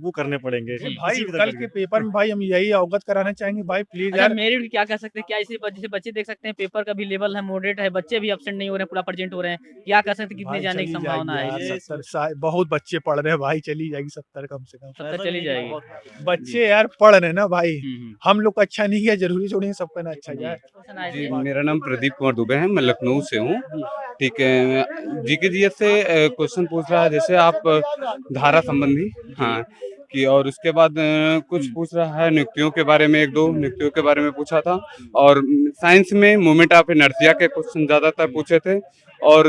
वो करने पड़ेंगे भाई किसी भी कल तरह के पेपर में भाई हम यही अवगत कराना चाहेंगे भाई प्लीज अच्छा यार। मेरिट क्या कह सकते हैं, क्या इसी जैसे बच्चे देख सकते हैं पेपर का भी लेवल है मॉडरेट है, बच्चे भी अपसेंट नहीं हो रहे हैं, पूरा प्रेजेंट हो रहे हैं, क्या कह सकते हैं कितने भाई जाने की चली संभावना जाएगी है यार ये? 70 बहुत बच्चे पढ़ रहे हैं भाई, चली जाएगी 70 कम से कम। 70 चली जाएगी। बच्चे यार पढ़ रहे हैं ना भाई, हम्म। हम लोग का अच्छा नहीं किया जरूरी थोड़ी है सबका ना अच्छा जाए। क्वेश्चन आए जी, थे। मेरा नाम प्रदीप कुमार दुबे है, मैं लखनऊ से हूँ। ठीक है, जीके जीएस से क्वेश्चन पूछ रहा है, जैसे आप धारा संबंधी, हाँ, कि और उसके बाद कुछ पूछ रहा है नियुक्तियों के बारे में, एक दो नियुक्तियों के बारे में पूछा था। और साइंस में मूवमेंट ऑफ इनर्शिया के क्वेश्चन ज़्यादातर पूछे थे। और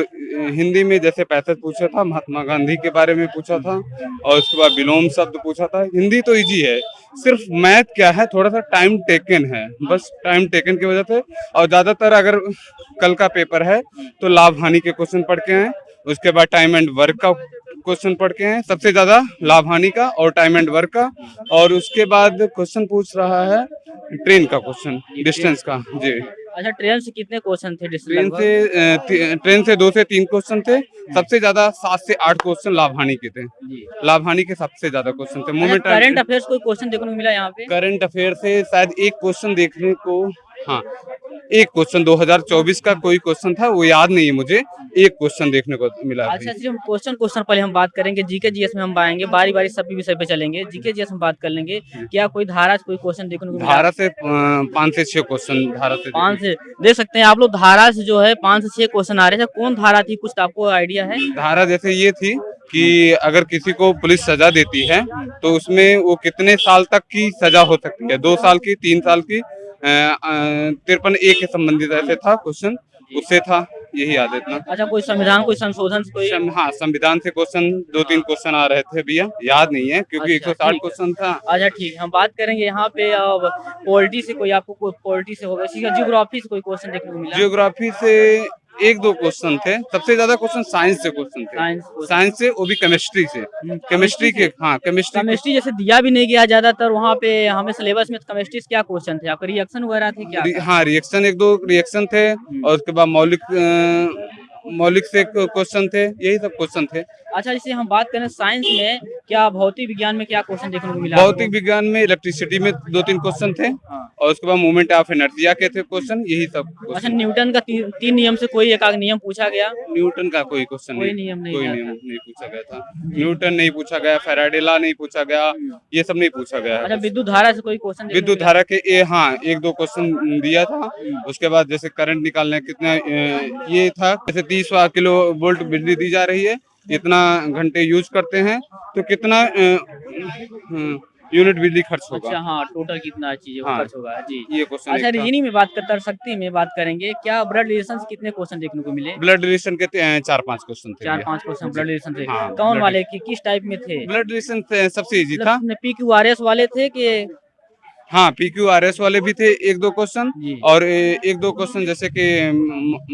हिंदी में जैसे पैसेज पूछा था, महात्मा गांधी के बारे में पूछा था। और उसके बाद विलोम शब्द पूछा था। हिंदी तो इजी है, सिर्फ मैथ क्या है, थोड़ा सा टाइम टेकन है, बस टाइम टेकन की वजह से। और ज़्यादातर अगर कल का पेपर है तो लाभ हानि के क्वेश्चन पढ़ के हैं, उसके बाद टाइम एंड वर्क का क्वेश्चन पढ़ के हैं, सबसे ज़्यादा लाभ हानि का और टाइम एंड वर्क का। और उसके बाद क्वेश्चन पूछ रहा है ट्रेन का क्वेश्चन, डिस्टेंस का। जी, अच्छा ट्रेन से कितने क्वेश्चन थे ट्रेन से 2 से 3 क्वेश्चन थे। सबसे ज्यादा 7 से 8 क्वेश्चन लाभ हानि के थे। लाभ हानि के सबसे ज्यादा क्वेश्चन थे। मोमेंट करंट अफेयर्स कोई क्वेश्चन देखने को मिला यहाँ पे? करंट अफेयर से शायद एक क्वेश्चन देखने को, हाँ, एक क्वेश्चन 2024 का कोई क्वेश्चन था, वो याद नहीं है मुझे, एक क्वेश्चन देखने को मिला। अच्छा हम क्वेश्चन पहले हम बात करेंगे, जीके जीएस में हम आएंगे, बारी बारी सभी विषय पे चलेंगे। जीके जीएस में बात कर लेंगे, क्या कोई धारा से कोई क्वेश्चन देखने को मिला? धारा से 5 से 6 क्वेश्चन धारा से 5 से देख सकते हैं आप लोग, धारा से जो है 5 से 6 क्वेश्चन आ रहे थे। कौन धारा थी, कुछ आपको आइडिया है? धारा जैसे ये थी कि अगर किसी को पुलिस सजा देती है तो उसमें वो कितने साल तक की सजा हो सकती है, 2 साल की, 3 साल की, 53A के संबंधित ऐसे था क्वेश्चन, उससे था, यही याद है इतना। अच्छा कोई संविधान, कोई संशोधन कोई? हाँ, संविधान से क्वेश्चन 2-3 क्वेश्चन आ रहे थे भैया, याद नहीं है क्योंकि अच्छा, 160 क्वेश्चन था। अच्छा ठीक, हम बात करेंगे यहाँ पे अब पॉलिटी से, कोई आपको कोई पॉलिटी से होगा, जियोग्राफी से कोई क्वेश्चन देखने को मिला? जियोग्राफी से 1-2 क्वेश्चन थे। सबसे ज्यादा क्वेश्चन साइंस से क्वेश्चन थे, साइंस से, वो भी केमिस्ट्री से, केमिस्ट्री के, हाँ, केमिस्ट्री जैसे दिया भी नहीं गया ज्यादातर वहाँ पे हमें सिलेबस में। केमिस्ट्री से क्या क्वेश्चन थे आपके, रिएक्शन वगैरह थे क्या? हाँ, रिएक्शन, 1-2 रिएक्शन थे। और उसके बाद मौलिक से क्वेश्चन थे, यही सब क्वेश्चन थे। अच्छा जैसे हम बात करें साइंस में, क्या भौतिक विज्ञान में क्या क्वेश्चन देखने को मिला? भौतिक विज्ञान में इलेक्ट्रिसिटी में 2-3 क्वेश्चन थे। और उसके बाद मूवमेंट ऑफ इनर्शिया के थे क्वेश्चन, यही सब। अच्छा न्यूटन का 3 नियम से कोई एक नियम पूछा गया? न्यूटन का कोई क्वेश्चन कोई नियम नहीं पूछा गया था। न्यूटन नहीं पूछा गया, फैराडे लॉ नहीं पूछा गया, ये सब नहीं पूछा गया। अच्छा विद्युत धारा से कोई क्वेश्चन? विद्युत धारा के हाँ, 1-2 क्वेश्चन दिया था। उसके बाद जैसे करंट निकालना कितना, ये था जैसे 30 किलो वोल्ट बिजली दी जा रही है, इतना घंटे यूज करते हैं तो कितना यूनिट बिजली खर्च होगा। अच्छा हाँ, टोटल कितना चीजें हाँ, खर्च होगा जी। ये क्वेश्चन। अच्छा रीजनिंग में बात करते, शक्ति में बात करेंगे, क्या ब्लड रिलेशन से कितने क्वेश्चन देखने को मिले? ब्लड रिलेशन के 4-5 क्वेश्चन थे। 4-5 क्वेश्चन ब्लड रिलेशन से। हाँ, कौन वाले की किस टाइप में थे? ब्लड रिलेशन सबसे इजी था। PQRS वाले थे कि? हाँ, PQRS वाले भी थे 1-2 क्वेश्चन। और 1-2 क्वेश्चन जैसे कि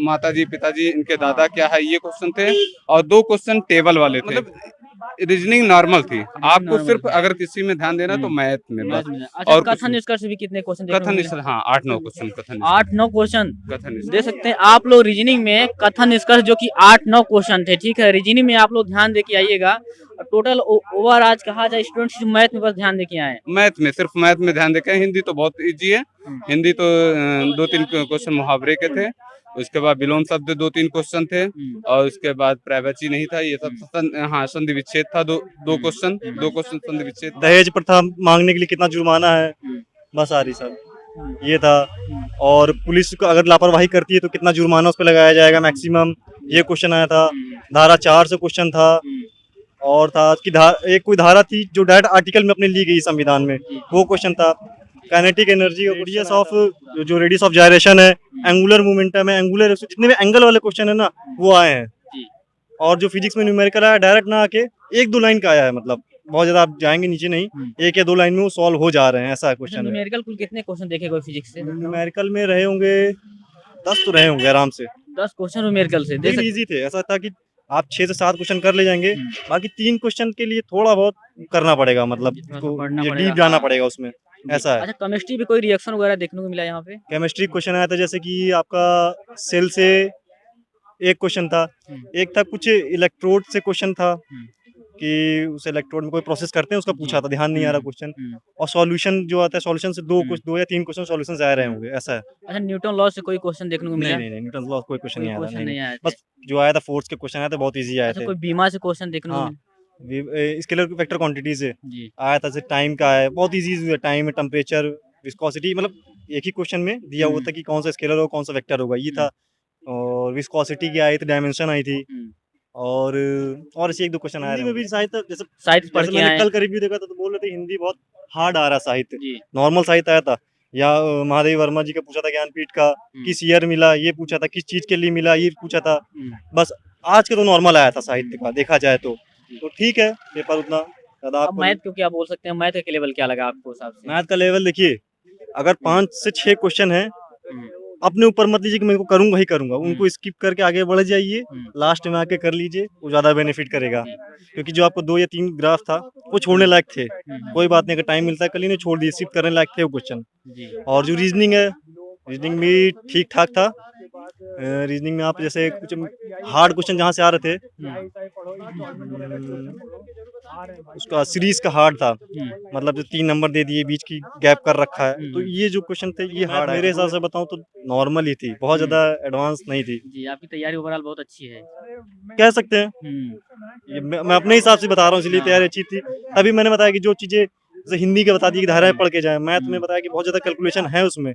माताजी पिताजी इनके दादा क्या है, ये क्वेश्चन थे। और 2 क्वेश्चन टेबल वाले थे। मतलब रीजनिंग नॉर्मल थी, आपको सिर्फ अगर किसी में ध्यान देना तो मैथ में बस। अच्छा, और कथन निष्कर्ष भी कितने क्वेश्चन? कथन निष्कर्ष, हाँ, 8-9 क्वेश्चन कथन। 8-9 क्वेश्चन कथन दे सकते हैं आप लोग रीजनिंग में, कथन निष्कर्ष जो कि 8-9 क्वेश्चन थे। ठीक है, रीजनिंग में आप लोग ध्यान दे के आइएगा। टोटल ओवर आज कहा जाए स्टूडेंट्स मैथ में बस ध्यान दे के आए। मैथ में, सिर्फ मैथ में ध्यान देके। हिंदी तो बहुत इजी है, हिंदी तो 2-3 क्वेश्चन मुहावरे के थे। उसके बाद विलोम शब्द 2-3 क्वेश्चन थे। और उसके बाद प्राइवेसी नहीं था, ये सब। हाँ, संधि विच्छेद था, 2 क्वेश्चन संधि विच्छेद। दहेज प्रथा मांगने के लिए कितना जुर्माना है, बस आ रही सर, ये था। और पुलिस को अगर लापरवाही करती है तो कितना जुर्माना उस पर लगाया जाएगा मैक्सिमम, ये क्वेश्चन आया था। धारा 4 से क्वेश्चन था। और था कि एक कोई धारा थी जो डायरेक्ट आर्टिकल में अपने ली गई संविधान में, वो क्वेश्चन था। काइनेटिक एनर्जी और रेडियस ऑफ, जो रेडियस ऑफ जायरेशन है, एंगुलर मोमेंटम है, एंगुलर, जितने भी एंगल वाले क्वेश्चन है ना वो आए हैं। और जो फिजिक्स में न्यूमेरिकल आया डायरेक्ट ना आके 1-2 लाइन का आया है, मतलब बहुत ज्यादा आप जाएंगे नीचे नहीं, 1 या 2 लाइन में वो सॉल्व हो जा रहे हैं, ऐसा क्वेश्चन है। न्यूमेरिकल कुल कितने क्वेश्चन देखे कोई फिजिक्स से? न्यूमेरिकल में रहे होंगे 10 तो रहे होंगे आराम से। 10 क्वेश्चन न्यूमेरिकल से लेकिन इजी थे, ऐसा था कि आप 6 से 7 क्वेश्चन कर ले जाएंगे। बाकी 3 क्वेश्चन के लिए थोड़ा बहुत करना पड़ेगा, मतलब डीप जाना पड़ेगा उसमें, ऐसा है। अच्छा केमिस्ट्री भी कोई रिएक्शन वगैरह देखने को मिला यहाँ पे? केमिस्ट्री क्वेश्चन आया था, जैसे कि आपका सेल से एक क्वेश्चन था, एक था कुछ इलेक्ट्रोड से क्वेश्चन था, कि उस इलेक्ट्रोड में कोई प्रोसेस करते हैं उसका पूछा था, ध्यान नहीं आ रहा क्वेश्चन। हम्म। और सॉल्यूशन जो आता है, सॉल्यूशन से दो या तीन क्वेश्चन सॉल्यूशन से आ रहे होंगे, ऐसा है। अच्छा, न्यूटन लॉ से कोई क्वेश्चन देखने को मिला? नहीं, न्यूटन लॉ कोई क्वेश्चन कोई नहीं आया था, क्वेश्चन नहीं, नहीं नहीं। आए थे। बस जो आया था फोर्स के क्वेश्चन आए थे, बहुत ईजी आए अच्छा, थे। कोई बीमा से क्वेश्चन देखने को हाँ, मिला? स्केलर वेक्टर क्वांटिटी से जी। आया था, जैसे टाइम का है, बहुत ईजी, टाइम, टेम्परेचर, विस्कोसिटी, मतलब एक ही क्वेश्चन में दिया हुआ था कि कौन सा स्केलर होगा, कौन सा वेक्टर होगा, ये था। और विस्कोसिटी की आई थी, डायमेंशन आई थी, और ऐसे एक दो क्वेश्चन आए में भी साहित्य, जैसे साहित्य पढ़ जैसे के मैंने आए? कल का रिव्यू देखा था तो बोल रहे थे हिंदी बहुत हार्ड आ रहा साहित्य, जी। नॉर्मल साहित्य आया था। या महादेवी वर्मा जी का पूछा था ज्ञानपीठ का, किस ईयर मिला ये पूछा था, किस चीज के लिए मिला ये पूछा था। बस आज के तो नॉर्मल आया था साहित्य का, देखा जाए तो ठीक है, पेपर उतना ज्यादा अब आपको। मैथ को क्या बोल सकते हैं, मैथ का लेवल क्या लगा आपको हिसाब से? मैथ का लेवल देखिए, अगर 5 से 6 क्वेश्चन है, हम्म, अपने ऊपर मत लीजिए कि मैं इनको करूंगा ही करूंगा, उनको स्किप करके आगे बढ़ जाइए, लास्ट में आके कर लीजिए, वो ज्यादा बेनिफिट करेगा। क्योंकि जो आपको 2 या 3 ग्राफ था वो छोड़ने लायक थे, कोई बात नहीं, अगर टाइम मिलता है कल ही नहीं छोड़ दिए, स्किप करने लायक थे वो क्वेश्चन। जी। और जो रीजनिंग है, रीजनिंग भी ठीक ठाक था। रीजनिंग में आप जैसे कुछ हार्ड क्वेश्चन जहाँ से आ रहे थे, उसका सीरीज का हार्ड था, मतलब जो 3 नंबर दे दिए, बीच की गैप कर रखा है, तो ये जो क्वेश्चन थे ये हार्ड, मेरे हिसाब से बताऊं तो नॉर्मल ही थी, बहुत ज्यादा एडवांस नहीं थी, जी, आपकी तैयारी ओवरऑल बहुत अच्छी है। कह सकते हैं। ये मैं अपने हिसाब से बता रहा हूँ, इसलिए तैयारी अच्छी थी। तभी मैंने बताया कि जो चीजें जैसे हिंदी का बता दी कि धाराएं पढ़ के जाए, मैथ में बताया कि बहुत ज्यादा कैलकुलेशन है उसमें,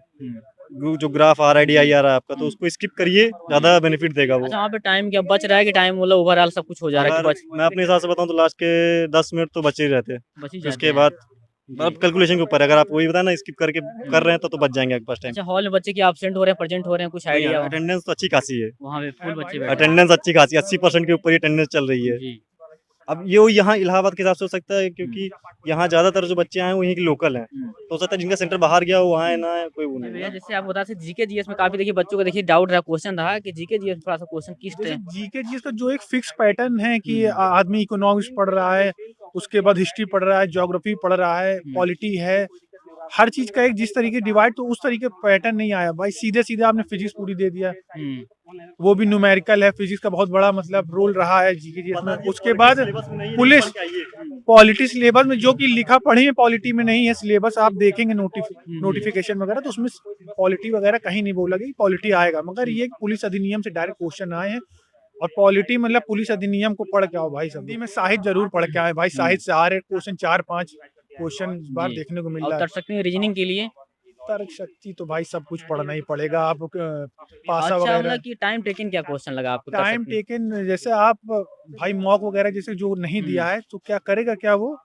जो ग्राफ आ रहा है, DI आ रहा है आपका, तो उसको स्किप करिए, ज्यादा बेनिफिट देगा वो। अच्छा, वहाँ पे टाइम क्या बच रहा है कि टाइम मतलब ओवरऑल सब कुछ हो जा रहा है कि अगर मैं अपने हिसाब से बताऊं तो लास्ट के 10 मिनट तो बचे ही रहते हैं, बच ही फिर जाते उसके हैं? बाद अब कैलकुलेशन के ऊपर है, अगर आप वही बताया ना स्किप करके कर रहे हैं तो बच जाएंगे आपके पास टाइम। अच्छा, हॉल में बच्चे क्या एब्सेंट हो रहे हैं, प्रेजेंट हो रहे हैं, कुछ आइडिया? अटेंडेंस तो अच्छी खासी है, वहाँ पे फुल बच्चे बैठे हैं। अटेंडेंस अच्छी खासी, 80% के ऊपर ही अटेंडेंस चल रही है। जी। अब ये यहाँ इलाहाबाद के हिसाब से हो सकता है, क्योंकि यहाँ ज्यादातर जो बच्चे आए हैं वो यहीं के लोकल हैं, तो हो सकता है जिनका सेंटर बाहर गया वो आए ना आए, कोई वो नहीं भैया है। जैसे आप बता सकते जीके जीएस में काफी देखिए बच्चों का देखिए डाउट रहा, क्वेश्चन रहा कि जीके जीएस में थोड़ा सा क्वेश्चन किस जैसे तरह। जीके जी का जो एक फिक्स पैटर्न है कि आदमी इकोनॉमिक्स पढ़ रहा है, उसके बाद हिस्ट्री पढ़ रहा है, ज्योग्राफी पढ़ रहा है, पॉलिटी है, हर चीज का एक जिस तरीके डिवाइड, तो उस तरीके पैटर्न नहीं आया भाई। सीधे सीधे आपने फिजिक्स पूरी दे दिया, वो भी न्यूमेरिकल है, फिजिक्स का बहुत बड़ा मतलब रोल रहा है जीके जी में। उसके बाद पुलिस पॉलिटी सिलेबस में जो कि लिखा पढ़ी में पॉलिटी में नहीं है, सिलेबस आप देखेंगे नोटिफिकेशन वगैरह तो उसमें पॉलिटी वगैरह कहीं नहीं बोला कि पॉलिटी आएगा, मगर ये पुलिस अधिनियम से डायरेक्ट क्वेश्चन आए हैं। और पॉलिटी मतलब पुलिस अधिनियम को पढ़ के आओ भाई, हिंदी में साहित्य जरूर पढ़ के आए भाई, साहित्य से आ रहे क्वेश्चन 4-5 क्वेश्चन इस बार जी। देखने को मिल और रहा है। तर्क शक्ति रीजनिंग के लिए तर्क शक्ति तो भाई सब कुछ पढ़ना ही पड़ेगा, आप पासा अच्छा वगैरह। मतलब कि टाइम टेकिंग क्या क्वेश्चन लगा आपको तर्क टाइम शक्ति? टेकन जैसे आप भाई मॉक वगैरह जैसे जो नहीं दिया है तो क्या करेगा, क्या वो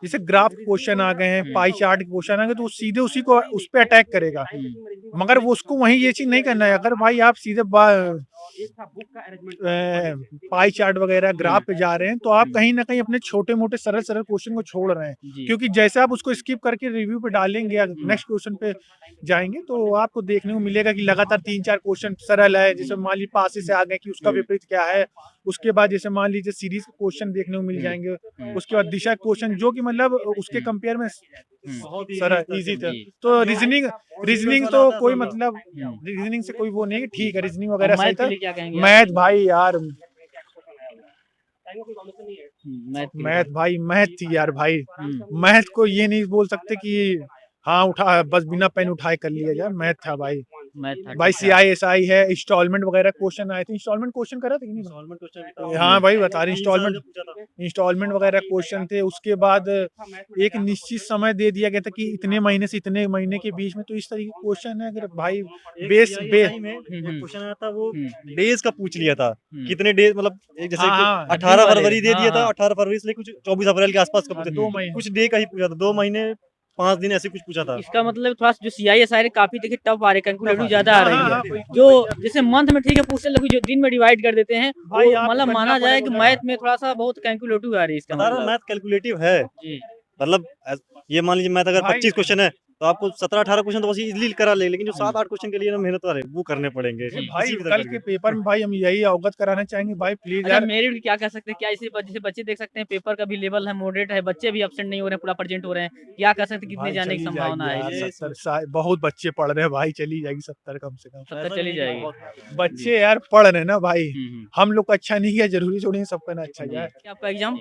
जैसे ग्राफ क्वेश्चन आ गए हैं, पाई चार्ट के क्वेश्चन आ गए, तो वो सीधे उसी को उस पे अटैक करेगा, मगर वो उसको वहीं ये चीज नहीं करना है। अगर भाई आप सीधे पाई चार्ट वगैरह ग्राफ पे जा रहे हैं तो आप कहीं ना कहीं अपने छोटे मोटे सरल सरल क्वेश्चन को छोड़ रहे हैं, जी। क्योंकि जैसे आप उसको स्किप करके रिव्यू पे डालेंगे या नेक्स्ट क्वेश्चन पे जाएंगे तो आपको देखने को मिलेगा कि लगातार 3-4 क्वेश्चन सरल है, जैसे मान लीजिए पासे से आ गए कि उसका विपरीत क्या है, उसके बाद जैसे मान लीजिए सीरीज क्वेश्चन देखने को मिल जाएंगे, उसके बाद दिशा क्वेश्चन जो कि मतलब उसके कंपेयर में सरल इजी था। तो रीजनिंग तो कोई मतलब रीजनिंग से कोई वो नहीं है, ठीक है रीजनिंग वगैरह सही मैथ था। के लिए क्या कहेंगे आप? मैथ भाई यार, मैथ मैथ मैथ थी यार भाई, मैथ को ये नहीं बोल सकते कि हाँ उठा बस बिना पेन उठाए कर लिया जाए, मैथ था भाई। मैथ था, भाई ठीक है। CISI है, इंस्टॉलमेंट वगैरह क्वेश्चन आए थे, इंस्टॉलमेंट क्वेश्चन करा था कि नहीं? हाँ भाई बता रहे इंस्टॉलमेंट वगैरह क्वेश्चन थे। उसके बाद एक निश्चित समय दे दिया गया था कि इतने महीने से इतने महीने के बीच में, तो इस तरीके के क्वेश्चन है। अगर भाई बेस क्वेश्चन आया था वो डेज का पूछ लिया था, कितने डेज, मतलब एक जैसे हाँ, 18 फरवरी दे दिया था, हाँ। 18 फरवरी से कुछ 24 अप्रैल के आसपास का पूछा, 2 महीने कुछ डे का ही पूछा था, 2 महीने 5 दिन ऐसे कुछ पूछा था। इसका मतलब थोड़ा सा जो CISI काफी देखिए टफ आ रही है, कैलकुलेटिव ज्यादा आ हाँ, रही हाँ, है। कोई- जो जैसे मंथ में ठीक है पूछते लोग जो दिन में डिवाइड कर देते हैं, भाई वो आपको मतलब करना माना जाए कि पड़ेगा। मैथ में थोड़ा सा बहुत कैलकुलेटिव आ रही है इसका बता रहा हूँ मतलब। मैथ कैलकुलेटिव है, जी। मतलब ये मान लीजिए मैथ अगर भाई- 25 क्वेश्चन है तो आपको 17-18 क्वेश्चन तो बस इजीली करा ले, लेकिन जो 7-8 क्वेश्चन के लिए ना मेहनत वाले वो करने पड़ेंगे भाई किसी भी तरह कल करके। के पेपर में भाई हम यही अवगत कराना चाहेंगे भाई प्लीज अच्छा यार। मेरिट क्या कह सकते हैं, क्या इसी जैसे बच्चे देख सकते हैं पेपर का भी लेवल है मॉडरेट है, बच्चे भी अपसेंट नहीं हो रहे हैं, पूरा प्रेजेंट हो रहे हैं, क्या कह सकते हैं कितने भाई जाने की चली संभावना जाएगी है? यार, ये 70 बहुत बच्चे पढ़ रहे हैं भाई, चली जाएगी 70 कम से कम। 70 चली जाएगी। बच्चे यार पढ़ रहे हैं ना भाई, हम्म। हम लोग का अच्छा नहीं किया जरूरी थोड़ी है सबका ना अच्छा जाए। क्या आपका एग्जाम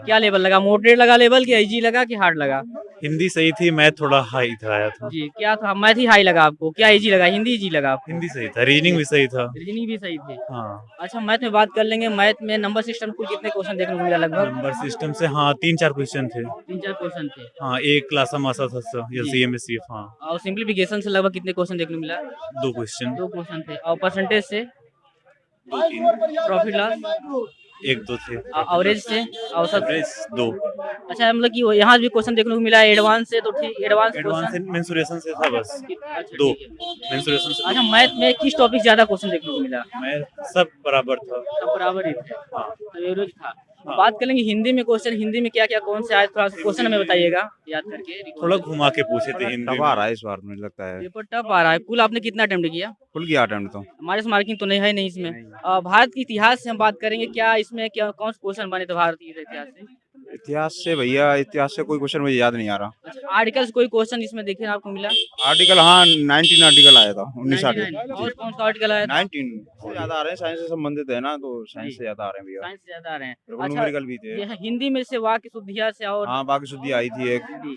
क्या लेवल लगा, मॉडरेट लगा लेवल कि इजी लगा कि हार्ड लगा? हिंदी सही थी, मैथ थोड़ा हाई था आया था। जी क्या था, मैथ ही हाई लगा आपको, क्या इजी लगा, हिंदी इजी लगा आपको? हिंदी सही था, रीजनिंग भी सही था। रीजनिंग भी सही थी। हाँ, अच्छा मैथ में बात कर लेंगे, मैथ में नंबर सिस्टम कुल कितने क्वेश्चन देखने को मिला लगभग? नंबर सिस्टम से हाँ 3-4 क्वेश्चन थे। 3-4 क्वेश्चन थे। हाँ, एक क्लास मासा था या जी। CMSCF। हाँ, और सिंप्लीफिकेशन से लगभग कितने क्वेश्चन देखने को मिला? 2 क्वेश्चन, 2 क्वेश्चन थे। और परसेंटेज से 2-3, प्रॉफिट लॉस 1-2 थे। एवरेज से औसत? एवरेज 2। अच्छा मतलब कि यहाँ भी क्वेश्चन देखने को मिला है एडवांस से, तो ठीक एडवांस एडवांस क्वेश्चन। मेंसुरेशन से था बस। अच्छा 2 ठीक है। मेंसुरेशन से। अच्छा मैथ में किस टॉपिक ज्यादा क्वेश्चन देखने को मिला? मैं सब बराबर था। सब बराबर ही थे, हाँ, तो एवरेज था। बात करेंगे हिंदी में क्वेश्चन, हिंदी में क्या क्या कौन से आए थोड़ा क्वेश्चन हमें बताइएगा याद करके। थोड़ा घुमा के पूछे थे हिंदी टफ आ में। रहा है इस बार, मुझे लगता है। पेपर टफ आ रहा है। कुल आपने कितना अटेम्प्ट किया? खुल गया अटेम्प्ट तो। हमारे से मार्किंग तो नहीं है नहीं इसमें। भारत के इतिहास से हम बात करेंगे, क्या इसमें क्या कौन से क्वेश्चन बने थे भारत के इतिहास से? इतिहास से कोई क्वेश्चन मुझे याद नहीं आ रहा। अच्छा आर्टिकल्स कोई क्वेश्चन इसमें देखे आपको मिला? आर्टिकल हाँ 19 आर्टिकल आया था, 19 आर्टिकल। 99 और कौन सा आर्टिकल आया था? 19 से ज्यादा आ रहे हैं, साइंस से संबंधित है ना, तो साइंस से ज्यादा आ रहे हैं भैया। साइंस से ज्यादा आ रहे हैं। अच्छा न्यूमेरिकल भी थे। ये हिंदी में से वाक्य शुद्धियां से और हाँ, बाकी शुद्धि आई थी एक, जी,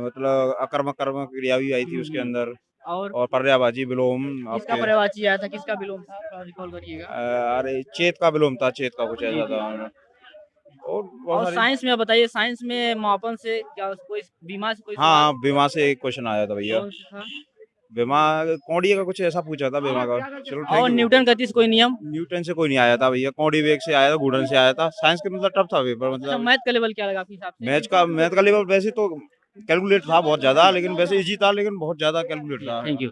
मतलब अकर्मक कर्मक क्रिया भी आई थी उसके अंदर, और पर्यायवाची विलोम किसका आपके। पर्यायवाची आया था, किसका विलोम था, थोड़ा रिकॉल करिएगा। अरे चेत का विलोम था, चेत का कुछ ऐसा था। और बहुत और सारी- साइंस में बताइए, साइंस में मापन से क्या कोई बीमा से कोई हाँ, सवाल? बीमा से एक क्वेश्चन आया था भैया। कौन सा था? बीमा कौड़ी का कुछ ऐसा पूछा था बीमा का। चलो और thank you। न्यूटन गति से कोई नियम? न्यूटन से कोई नहीं आया था भैया, कौड़ी वेग से आया था, गुड़न से आया था। साइंस के मतलब टफ था पेपर, अच्छा मतलब मैथ का लेवल क्या लगा आपके हिसाब से? मैथ का लेवल वैसे तो कैलकुलेट था बहुत ज्यादा, लेकिन वैसे इजी था, लेकिन बहुत ज्यादा कैलकुलेट था। Thank you.